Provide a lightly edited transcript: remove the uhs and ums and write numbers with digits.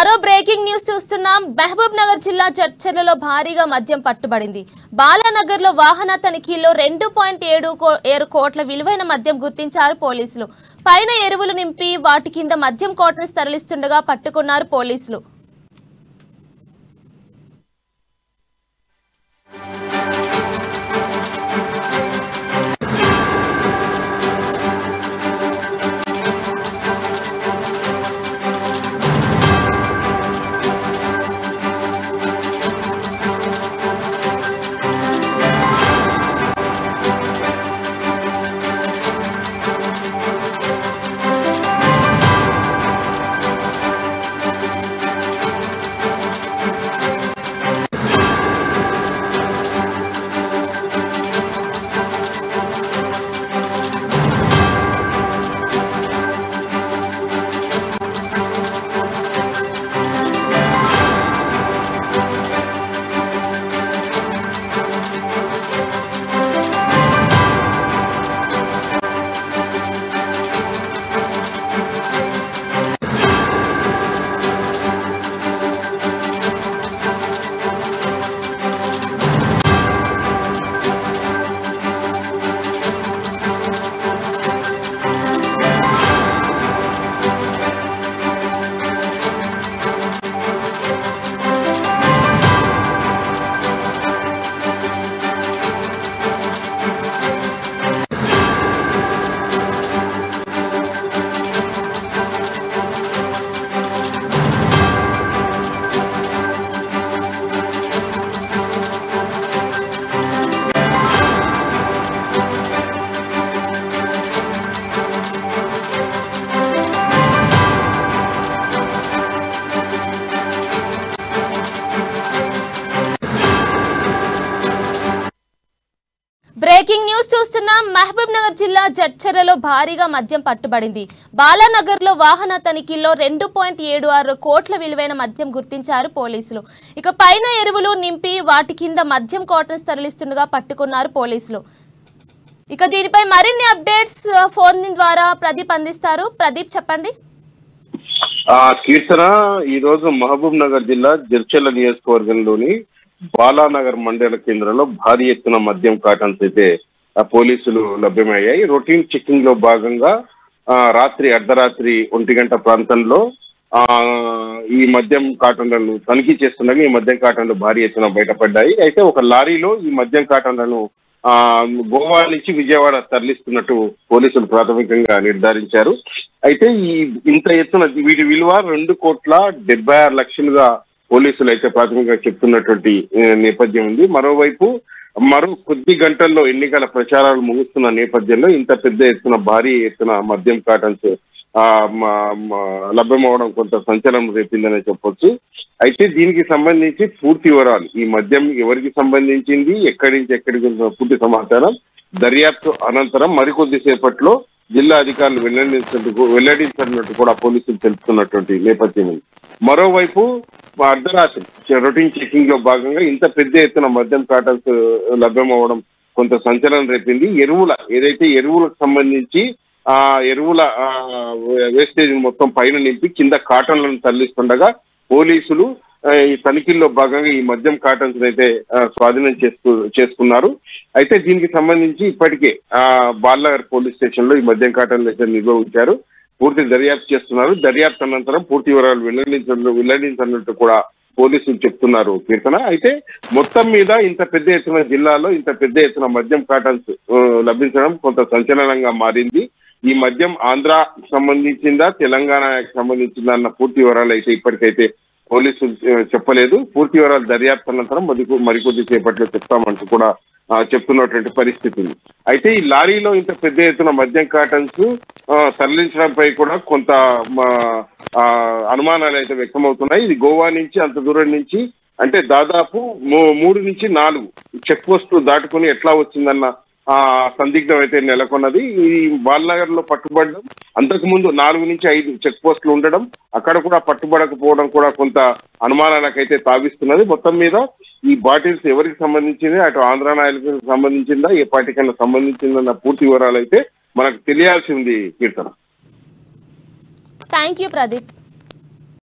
మరో breaking news చూస్తున్నాం. మహబూబ్ నగర్ జిల్లా చర్చలలో భారీగా మద్యం పట్టుబడింది. బాలానగర్ లో వాహన తనిఖీల్లో 2.7 కోట్ల విలువైన మద్యం గుర్తించారు పోలీసులు. పైన ఎరువులు నింపి వాటి కింద మద్యం కోట్ను తరలిస్తుండగా పట్టుకున్నారు పోలీసులు. బ్రేకింగ్ న్యూస్ చూస్తున్నాం. మహబూబ్ నగర్ జిల్లా జడ్చర్లలో భారీగా మద్యం పట్టుబడింది. బాలానగర్ లో వాహన తనిఖీల్లో 2.76 కోట్ల విలువైన మద్యం గుర్తించారు పోలీసులు. ఇక పైన ఎరువులు నింపి వాటి కింద మద్యం కోట్ను తరలిస్తుండగా పట్టుకున్నారు పోలీసులు. ఇక దీనిపై మరిన్ని అప్డేట్స్ ఫోన్ ద్వారా ప్రదీప్ అందిస్తారు. ప్రదీప్ చెప్పండి. కీర్తన, ఈ రోజు మహబూబ్ నగర్ జిల్లా జడ్చర్ల నియోజకవర్గంలోని బాలానగర్ మండల కేంద్రంలో భారీ ఎత్తున మద్యం కాటన్స్ అయితే పోలీసులు లభ్యమయ్యాయి. రొటీన్ చెకింగ్ లో భాగంగా అర్ధరాత్రి 1 గంట ప్రాంతంలో ఈ మద్యం కాటన్లను తనిఖీ చేస్తుండగా ఈ మద్యం కాటన్లు భారీ ఎత్తున బయటపడ్డాయి. అయితే ఒక లారీలో ఈ మద్యం కాటన్లను గోవా నుంచి విజయవాడ తరలిస్తున్నట్టు పోలీసులు ప్రాథమికంగా నిర్ధారించారు. అయితే ఇంత ఎత్తున వీటి విలువ 2,76,00,000గా పోలీసులు అయితే ప్రాథమికంగా చెప్తున్నటువంటి నేపథ్యం ఉంది. మరోవైపు మరో కొద్ది గంటల్లో ఎన్నికల ప్రచారాలు ముగుస్తున్న నేపథ్యంలో ఇంత పెద్ద ఎత్తున భారీ ఎత్తున మద్యం కాటన్స్ లభ్యమవడం కొంత సంచలనం రేపిందనే చెప్పొచ్చు. అయితే దీనికి సంబంధించి పూర్తి వివరాలు, ఈ మద్యం ఎవరికి సంబంధించింది, ఎక్కడి నుంచి ఎక్కడికి పూర్తి సమాచారం దర్యాప్తు అనంతరం మరికొద్ది సేపట్లో జిల్లా అధికారులు వెల్లడించినట్టు కూడా పోలీసులు తెలుపుతున్నటువంటి నేపథ్యం ఉంది. మరోవైపు అర్ధరాత్రి రొటీన్ చెకింగ్ లో భాగంగా ఇంత పెద్ద ఎత్తున మద్యం కాటన్స్ లభ్యమవడం కొంత సంచలనం రేపింది. ఏదైతే ఎరువులకు సంబంధించి ఎరువుల వేస్టేజ్ మొత్తం పైన నింపి కింద కాటన్లను తరలిస్తుండగా పోలీసులు ఈ తనిఖీల్లో భాగంగా ఈ మద్యం కాటన్స్ అయితే స్వాధీనం చేసుకున్నారు. అయితే దీనికి సంబంధించి ఇప్పటికే బాలానగర్ పోలీస్ స్టేషన్ లో ఈ మద్యం కాటన్లు అయితే నిల్వ ఉంచారు. పూర్తి దర్యాప్తు చేస్తున్నారు. దర్యాప్తు అనంతరం పూర్తి వివరాలు వెల్లడించనున్నట్టు కూడా పోలీసులు చెప్తున్నారు. కీర్తన, అయితే మొత్తం మీద ఇంత పెద్ద ఎత్తున జిల్లాలో ఇంత పెద్ద ఎత్తున మద్యం కాటన్స్ లభించడం కొంత సంచలనంగా మారింది. ఈ మద్యం ఆంధ్రాకి సంబంధించిందా తెలంగాణకి సంబంధించిందా అన్న పూర్తి వివరాలు అయితే ఇప్పటికైతే పోలీసులు చెప్పలేదు. పూర్తి వివరాలు దర్యాప్తు అనంతరం మరికొద్ది సేపట్లో చెప్తామంటూ కూడా చెప్తున్నటువంటి పరిస్థితి ఉంది. అయితే ఈ లారీలో ఇంత పెద్ద ఎత్తున మద్యం కాటన్స్ తరలించడంపై కూడా కొంత అనుమానాలు అయితే వ్యక్తమవుతున్నాయి. ఇది గోవా నుంచి అంత దూరం నుంచి అంటే దాదాపు 3 నుంచి 4 చెక్ పోస్టులు దాటుకుని ఎట్లా వచ్చిందన్న సందిగ్ధం అయితే నెలకొన్నది. ఈ బాలనగర్ లో పట్టుబడడం, అంతకుముందు 4 నుంచి 5 చెక్ పోస్టులు ఉండడం, అక్కడ కూడా పట్టుబడకపోవడం కూడా కొంత అనుమానాలకైతే తావిస్తున్నది. మొత్తం మీద ఈ బాటిల్స్ ఎవరికి సంబంధించింది, అటు ఆంధ్ర నాయకులకు సంబంధించిందా, ఏ పార్టీకైనా సంబంధించిందన్న పూర్తి వివరాలు అయితే మనకు తెలియాల్సి ఉంది. కీర్తన, థ్యాంక్ యూ ప్రదీప్.